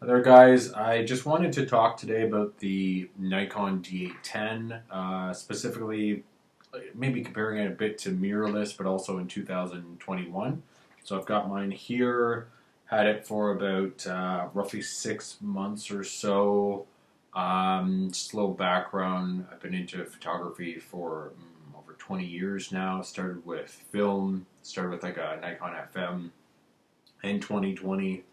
There, guys. I just wanted to talk today about the Nikon D810, specifically maybe comparing it a bit to mirrorless, but also in 2021. So I've got mine here, had it for about roughly 6 months or so. Slow background, I've been into photography for over 20 years now. Started with film, started with like a Nikon FM in 2020.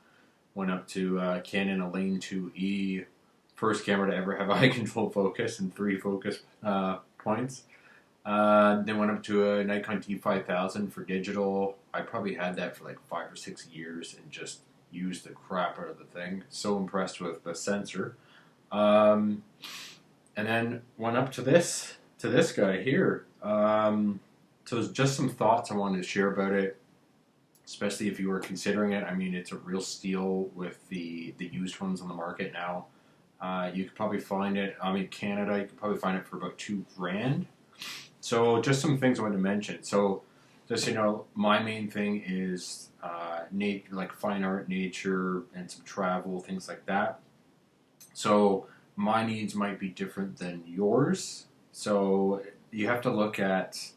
Went up to Canon Elaine 2E, first camera to ever have eye control focus and three focus points. Then went up to a Nikon D5000 for digital. I probably had that for like 5 or 6 years and just used the crap out of the thing. So impressed with the sensor. And then went up to this guy here. So just some thoughts I wanted to share about it, especially if you were considering it. I mean, it's a real steal with the used ones on the market now. You could probably find it, Canada, you could probably find it for about $2,000. So just some things I wanted to mention. So just, my main thing is like fine art, nature, and some travel, things like that. So my needs might be different than yours. So you have to look at,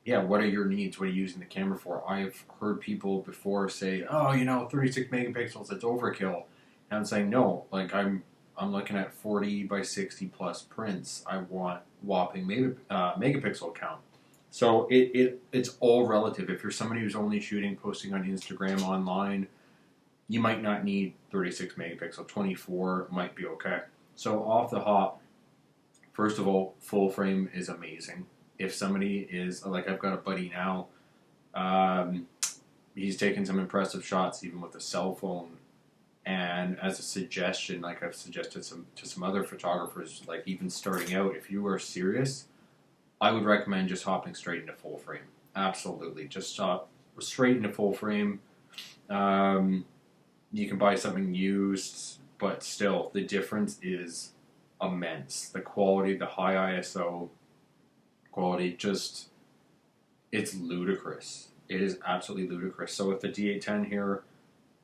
what are your needs? What are you using the camera for? I've heard people before say, 36 megapixels, it's overkill. And I'm saying, no, like I'm looking at 40 by 60 plus prints. I want whopping megapixel count. So it's all relative. If you're somebody who's only shooting, posting on Instagram, online, you might not need 36 megapixel. 24 might be okay. So off the hop, first of all, full frame is amazing. If somebody is, like I've got a buddy now, he's taken some impressive shots even with a cell phone. And as a suggestion, like I've suggested to some other photographers, like even starting out, if you are serious, I would recommend just hopping straight into full frame. Absolutely. Just hop straight into full frame. You can buy something used, but still, the difference is immense. The quality, the high ISO quality, it's ludicrous. It is absolutely ludicrous. So with the D810 here,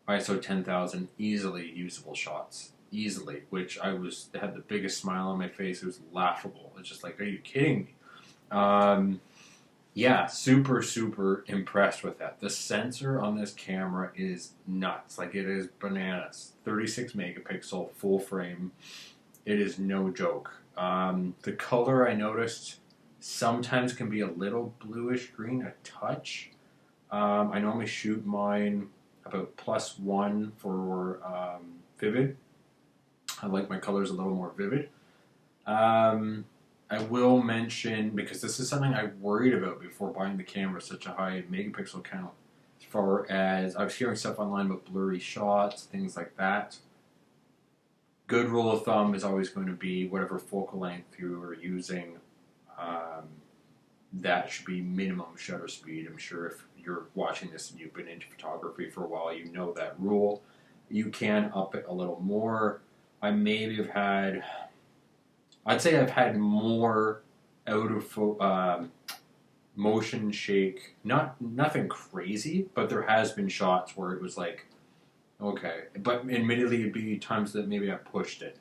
ISO 10,000, easily usable shots. Easily. Which had the biggest smile on my face. It was laughable. It's just like, are you kidding me? Super, super impressed with that. The sensor on this camera is nuts. Like, it is bananas. 36 megapixel, full frame. It is no joke. The color, I noticed, sometimes can be a little bluish green, a touch. I normally shoot mine about +1 for vivid. I like my colors a little more vivid. I will mention, because this is something I worried about before buying the camera, such a high megapixel count, as far as I was hearing stuff online about blurry shots, things like that. Good rule of thumb is always going to be whatever focal length you are using, that should be minimum shutter speed. I'm sure if you're watching this and you've been into photography for a while, you know that rule. You can up it a little more. I'd say I've had more out of motion shake. Nothing crazy, but there has been shots where it was like, okay. But admittedly, it'd be times that maybe I pushed it.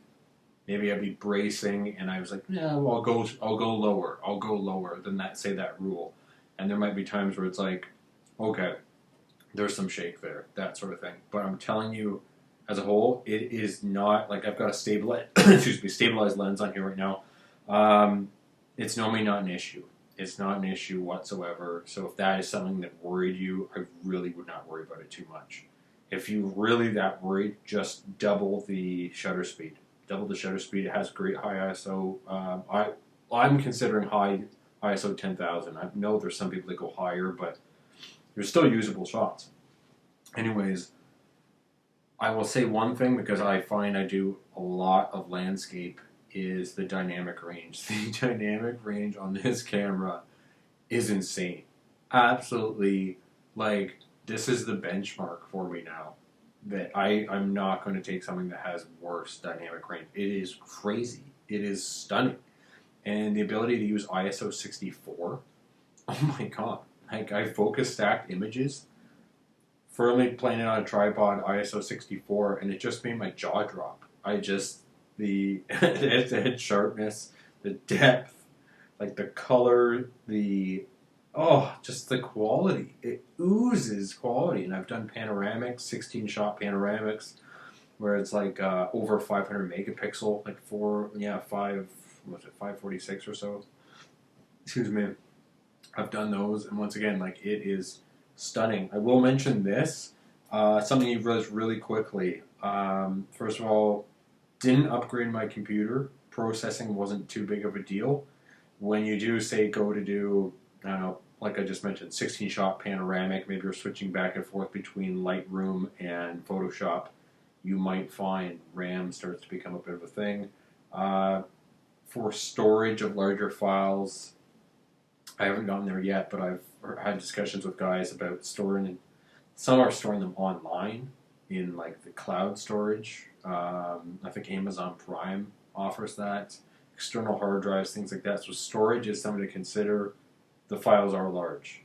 Maybe I'd be bracing, and I was like, yeah, well, I'll go lower. I'll go lower than that rule. And there might be times where it's like, okay, there's some shake there, that sort of thing. But I'm telling you, as a whole, it is not, like I've got a stabilized lens on here right now. It's normally not an issue. It's not an issue whatsoever. So if that is something that worried you, I really would not worry about it too much. If you're really that worried, just double the shutter speed. Double the shutter speed. It has great high ISO. I'm considering high ISO 10,000. I know there's some people that go higher, but there's still usable shots. Anyways, I will say one thing, because I find I do a lot of landscape, is the dynamic range. The dynamic range on this camera is insane. Absolutely, like, this is the benchmark for me now. That I'm not going to take something that has worse dynamic range. It is crazy. It is stunning. And the ability to use ISO 64, oh my god. Like, I focus stacked images firmly playing it on a tripod, ISO 64, and it just made my jaw drop. The head sharpness, the depth, like the color, just the quality. It oozes quality. And I've done panoramics, 16 shot panoramics, where it's like over 500 megapixel, like 546 or so. Excuse me. I've done those, and once again, like, it is stunning. I will mention this, something you realized really quickly. First of all, didn't upgrade my computer. Processing wasn't too big of a deal. When you do, say, go to do, I don't know, like I just mentioned, 16-shot panoramic, maybe you're switching back and forth between Lightroom and Photoshop, you might find RAM starts to become a bit of a thing. For storage of larger files, I haven't gotten there yet, but I've had discussions with guys about storing. Some are storing them online in like the cloud storage. I think Amazon Prime offers that. External hard drives, things like that. So storage is something to consider. The files are large.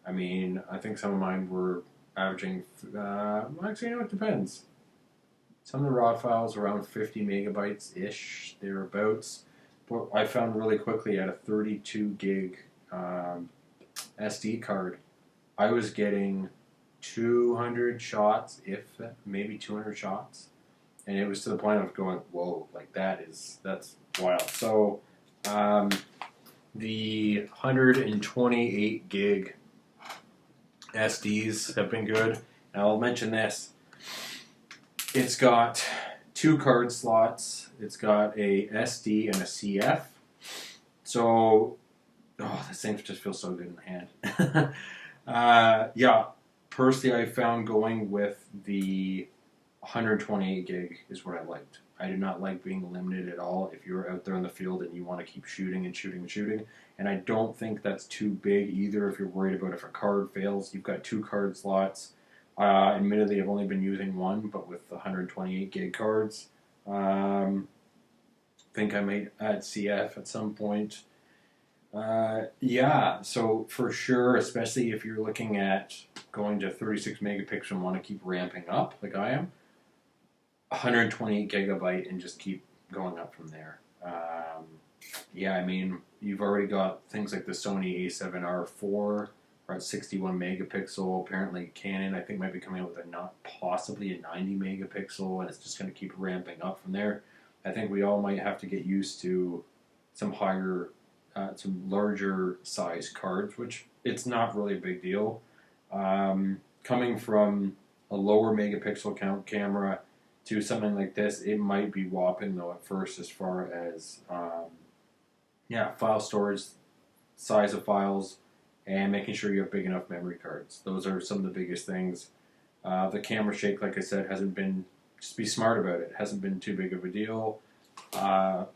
I mean, I think some of mine were averaging. Actually, it depends. Some of the raw files around 50 megabytes ish, thereabouts. But I found really quickly at a 32 gig SD card, I was getting 200 shots, if maybe 200 shots, and it was to the point of going, whoa, like that's wild. So the 128 gig SDs have been good. And I'll mention this. It's got 2 card slots. It's got a SD and a CF. So, this thing just feels so good in the hand. Personally, I found going with the 128 gig is what I liked. I did not like being limited at all if you're out there in the field and you want to keep shooting and shooting and shooting. And I don't think that's too big either if you're worried about if a card fails. You've got 2 card slots. Admittedly, I've only been using one, but with the 128 gig cards, I think I might add CF at some point. So for sure, especially if you're looking at going to 36 megapixel and want to keep ramping up like I am, 128 gigabyte and just keep going up from there. I mean, you've already got things like the Sony A7R4 at 61 megapixel. Apparently Canon, I think, might be coming out with possibly a 90 megapixel, and it's just going to keep ramping up from there. I think we all might have to get used to some larger size cards, which it's not really a big deal. Coming from a lower megapixel count camera to something like this, it might be whopping though at first as far as file storage, size of files, and making sure you have big enough memory cards. Those are some of the biggest things. The camera shake, like I said, hasn't been, just be smart about it, hasn't been too big of a deal.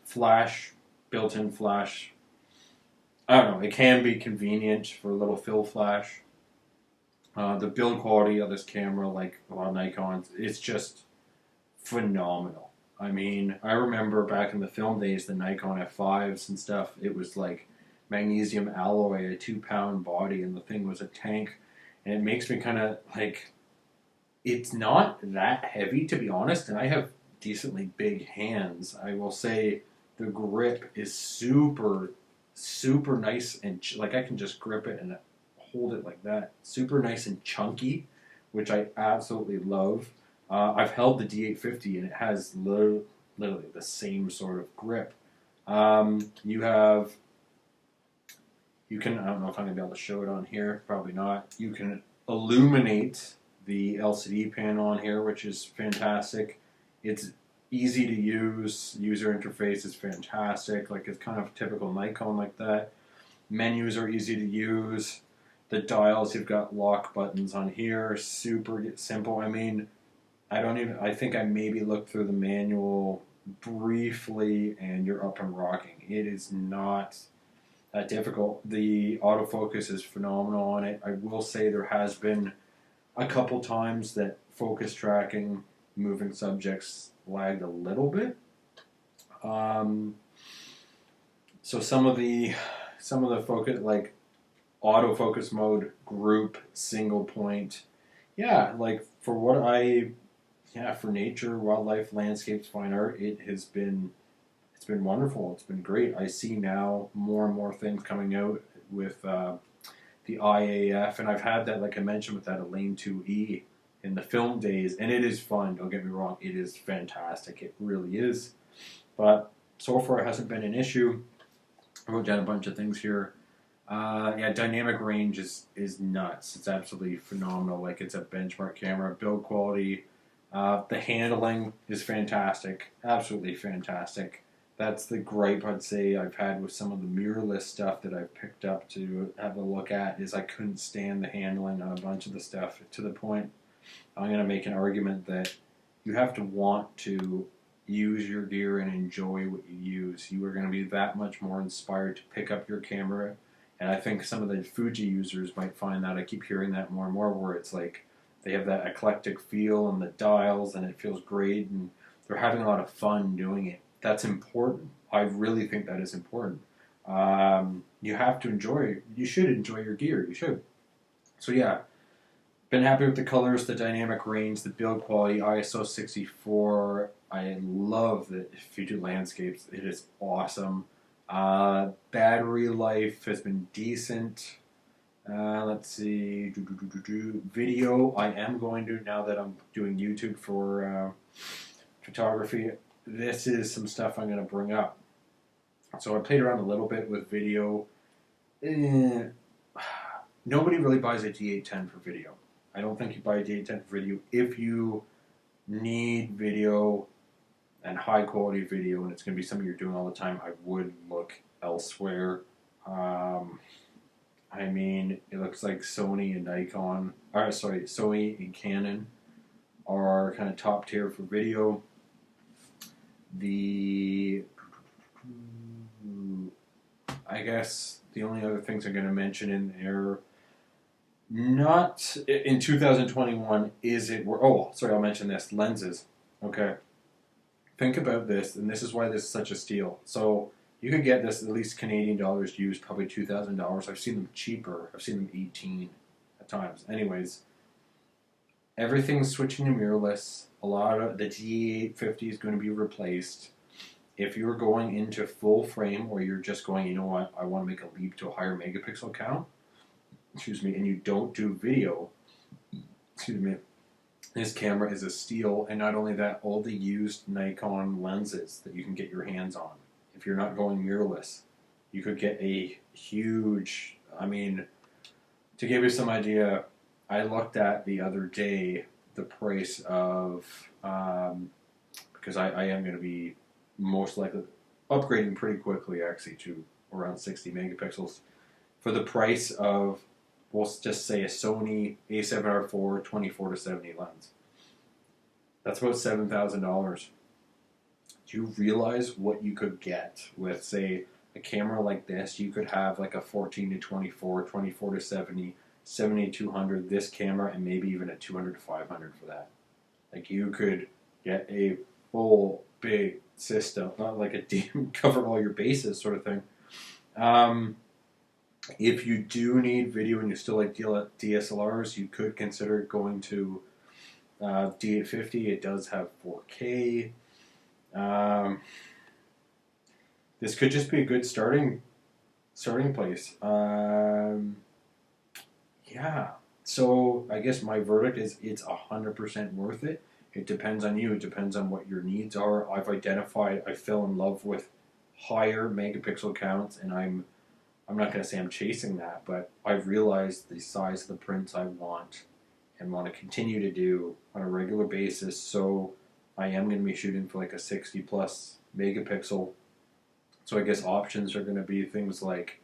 Flash, built-in flash, I don't know, it can be convenient for a little fill flash. The build quality of this camera, like a lot of Nikons, it's just phenomenal. I mean, I remember back in the film days, the Nikon F5s and stuff, it was like magnesium alloy, a 2-pound body, and the thing was a tank. And it makes me kind of like, it's not that heavy, to be honest, and I have decently big hands. I will say the grip is super nice, and like I can just grip it and hold it like that. Super nice and chunky, which I absolutely love. I've held the D850 and it has literally the same sort of grip. You can, I don't know if I'm going to be able to show it on here, probably not. You can illuminate the LCD panel on here, which is fantastic. It's easy to use, user interface is fantastic, like it's kind of typical Nikon like that. Menus are easy to use. The dials, you've got lock buttons on here, super simple. I mean, I think I maybe looked through the manual briefly and you're up and rocking. It is not that difficult. The autofocus is phenomenal on it. I will say there has been a couple times that focus tracking, moving subjects lagged a little bit. So some of the focus, like autofocus mode, group, single point, yeah, like for what I, yeah, for nature, wildlife, landscapes, fine art, it's been wonderful. It's been great. I see now more and more things coming out with the IAF, and I've had that, like I mentioned, with that Elaine 2E in the film days, and it is fun. Don't get me wrong, it is fantastic. It really is. But so far, it hasn't been an issue. I wrote down a bunch of things here. Yeah, dynamic range is nuts. It's absolutely phenomenal. Like it's a benchmark camera. Build quality, the handling is fantastic. Absolutely fantastic. That's the gripe I'd say I've had with some of the mirrorless stuff that I've picked up to have a look at is I couldn't stand the handling on a bunch of the stuff to the point I'm going to make an argument that you have to want to use your gear and enjoy what you use. You are going to be that much more inspired to pick up your camera. And I think some of the Fuji users might find that. I keep hearing that more and more where it's like they have that eclectic feel and the dials and it feels great and they're having a lot of fun doing it. That's important. I really think that is important. You have to enjoy, you should enjoy your gear. You should. So yeah, been happy with the colors, the dynamic range, the build quality, ISO 64. I love that if you do landscapes, it is awesome. Battery life has been decent. Let's see. Video, I am going to, now that I'm doing YouTube for photography, this is some stuff I'm going to bring up. So I played around a little bit with video. Nobody really buys a D810 for video. I don't think you buy a D810 for video. If you need video and high quality video and it's going to be something you're doing all the time, I would look elsewhere. I mean, it looks like Sony and Nikon, Sony and Canon are kind of top tier for video. I guess the only other things I'm going to mention in there, not in 2021, is it, oh, sorry, I'll mention this, lenses. Okay. Think about this, and this is why this is such a steal. So you could get this at least Canadian dollars used, probably $2,000. I've seen them cheaper. I've seen them 18 at times. Anyways, everything's switching to mirrorless. A lot of the D850 is going to be replaced. If you're going into full frame, or you're just going, you know what, I want to make a leap to a higher megapixel count, excuse me, and you don't do video, excuse me, this camera is a steal. And not only that, all the used Nikon lenses that you can get your hands on. If you're not going mirrorless, you could get a huge, I mean, to give you some idea, I looked at the other day the price of, because I am going to be most likely upgrading pretty quickly actually to around 60 megapixels for the price of, we'll just say, a Sony A7R4 24-70 lens. That's about $7,000. Do you realize what you could get with, say, a camera like this? You could have like a 14-24, 24-70, 70-200, this camera, and maybe even a 200-500 for that. Like you could get a full big system, not like a cover all your bases sort of thing. If you do need video and you still like DSLRs, you could consider going to D850. It does have 4K. This could just be a good starting place. Yeah. So I guess my verdict is it's 100% worth it. It depends on you. It depends on what your needs are. I've identified, I fell in love with higher megapixel counts, and I'm not going to say I'm chasing that, but I've realized the size of the prints I want and want to continue to do on a regular basis. So I am going to be shooting for like a 60 plus megapixel. So I guess options are going to be things like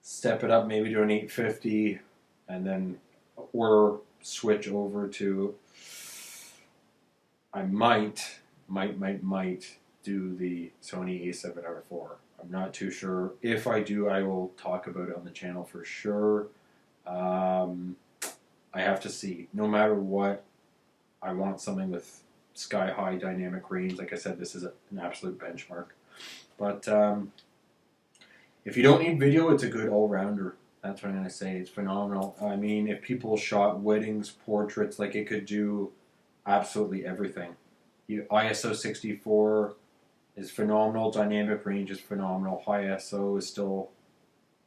step it up maybe to an 850 and then, or switch over to, I might do the Sony A7R4. I'm not too sure. If I do, I will talk about it on the channel for sure. I have to see. No matter what, I want something with sky-high dynamic range. Like I said, this is an absolute benchmark. But if you don't need video, it's a good all-rounder. That's what I'm gonna say. It's phenomenal. I mean, if people shot weddings, portraits, like it could do absolutely everything. ISO 64 is phenomenal. Dynamic range is phenomenal. High ISO is still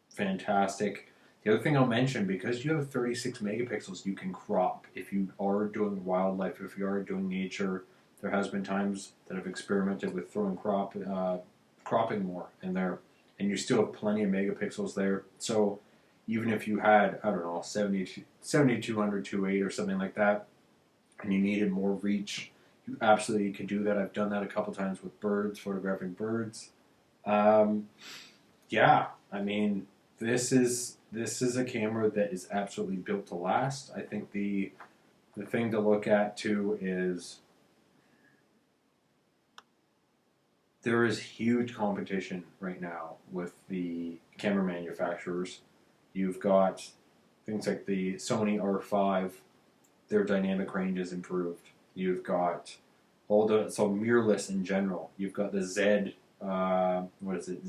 fantastic. The other thing I'll mention, because you have 36 megapixels, you can crop. If you are doing wildlife, if you are doing nature, there has been times that I've experimented with throwing cropping more in there, and you still have plenty of megapixels there. So even if you had, I don't know, 7200 2.8 or something like that, and you needed more reach, you absolutely could do that. I've done that a couple times with birds, photographing birds. Um, yeah, I mean, this is a camera that is absolutely built to last. I think the thing to look at too is there is huge competition right now with the camera manufacturers. You've got things like the Sony R5, their dynamic range is improved. You've got mirrorless in general. You've got the what is it,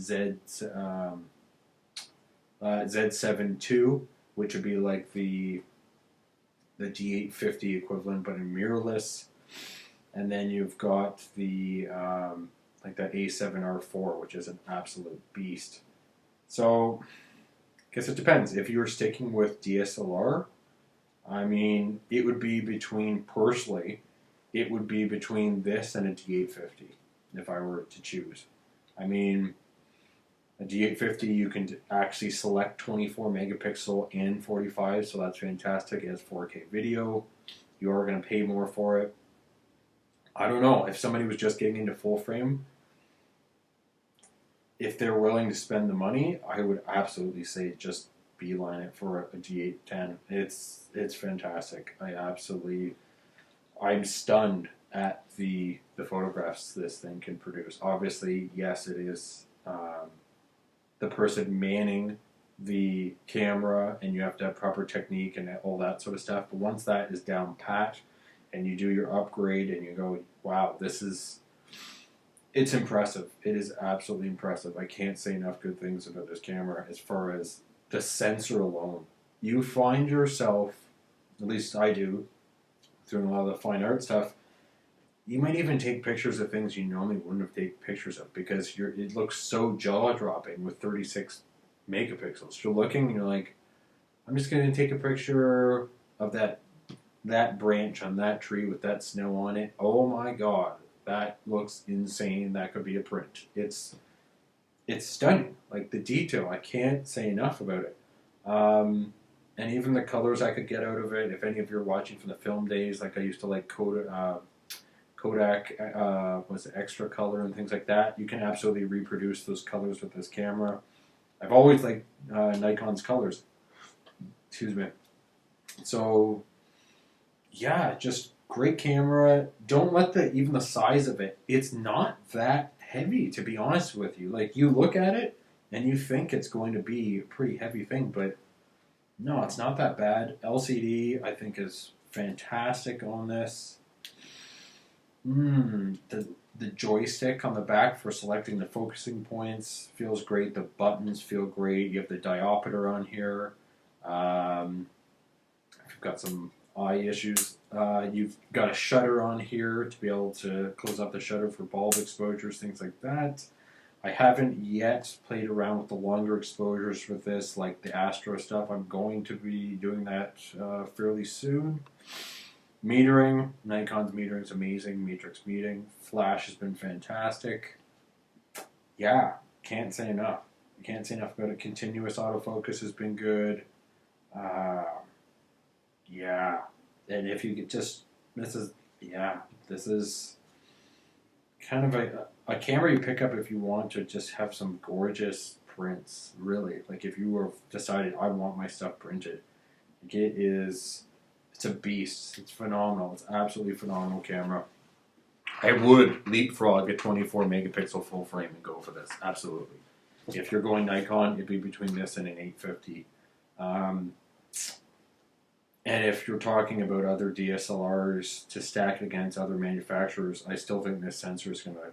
Z7 II, which would be like the D850 equivalent, but in mirrorless. And then you've got the like that A7R4, which is an absolute beast. So, I guess it depends. If you were sticking with DSLR, I mean, it would be between, personally, it would be between this and a D850 if I were to choose. I mean, a D850 you can actually select 24 megapixel and 45, so that's fantastic. It has 4K video. You are going to pay more for it. I don't know, if somebody was just getting into full frame, if they're willing to spend the money, I would absolutely say just beeline it for a D810. It's fantastic. I'm stunned at the photographs this thing can produce. Obviously, yes, it is the person manning the camera, and you have to have proper technique and all that sort of stuff. But once that is down pat, and you do your upgrade, and you go, wow, it's impressive. It is absolutely impressive. I can't say enough good things about this camera as far as the sensor alone. You find yourself, at least I do, doing a lot of the fine art stuff, you might even take pictures of things you normally wouldn't have taken pictures of because it looks so jaw-dropping with 36 megapixels. You're looking and you're like, I'm just going to take a picture of that branch on that tree with that snow on it. Oh my god, that looks insane. That could be a print. It's stunning. Like the detail, I can't say enough about it. And even the colors I could get out of it. If any of you are watching from the film days, like I used to like Kodak was it extra color and things like that. You can absolutely reproduce those colors with this camera. I've always liked Nikon's colors. Excuse me. So yeah, just great camera. Don't let even the size of it. It's not that heavy, to be honest with you. Like you look at it and you think it's going to be a pretty heavy thing, but no, it's not that bad. LCD I think is fantastic on this. The joystick on the back for selecting the focusing points feels great. The buttons feel great. You have the diopter on here. I've got some eye issues. You've got a shutter on here to be able to close up the shutter for bulb exposures, things like that. I haven't yet played around with the longer exposures with this, like the Astro stuff. I'm going to be doing that fairly soon. Metering, Nikon's metering is amazing. Matrix meeting, flash has been fantastic. Yeah, can't say enough. Can't say enough about it. Continuous autofocus has been good. Yeah, and if you could just, this is kind of a camera you pick up if you want to just have some gorgeous prints. Really, like if you were decided I want my stuff printed, like it's a beast. It's phenomenal. It's absolutely phenomenal camera. I would leapfrog a 24 megapixel full frame and go for this. Absolutely. If you're going Nikon, it'd be between this and an 850. And if you're talking about other DSLRs to stack it against other manufacturers, I still think this sensor is going to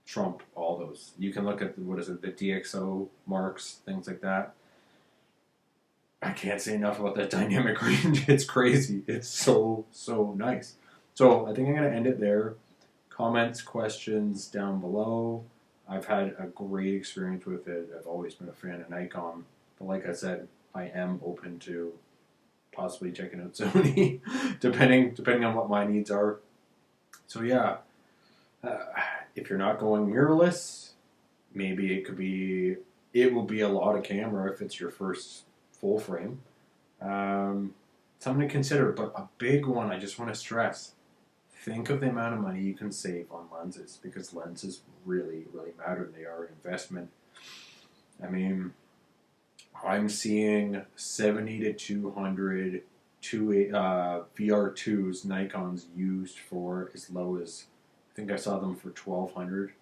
trump all those. You can look at the DxO marks, things like that. I can't say enough about that dynamic range. It's crazy. It's so nice. So I think I'm gonna end it there. Comments, questions down below. I've had a great experience with it. I've always been a fan of Nikon, but like I said, I am open to possibly checking out Sony, depending on what my needs are. So yeah, uh, if you're not going mirrorless, maybe it will be a lot of camera if it's your first full frame. Something to consider, but a big one I just want to stress. Think of the amount of money you can save on lenses, because lenses really matter. They are an investment. I mean, I'm seeing 70 to 200 VR2s, Nikons used for as low as, I think I saw them for 1,200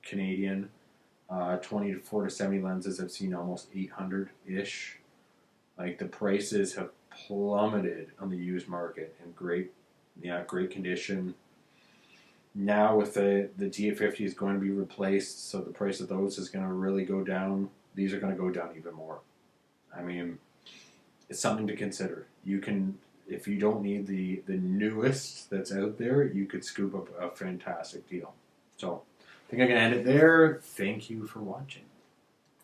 Canadian. 24 to 70 lenses I've seen almost 800-ish. Like, the prices have plummeted on the used market in great condition. Now with the D850 is going to be replaced, so the price of those is going to really go down. These are going to go down even more. I mean, it's something to consider. You can, if you don't need the newest that's out there, you could scoop up a fantastic deal. So I think I'm going to end it there. Thank you for watching.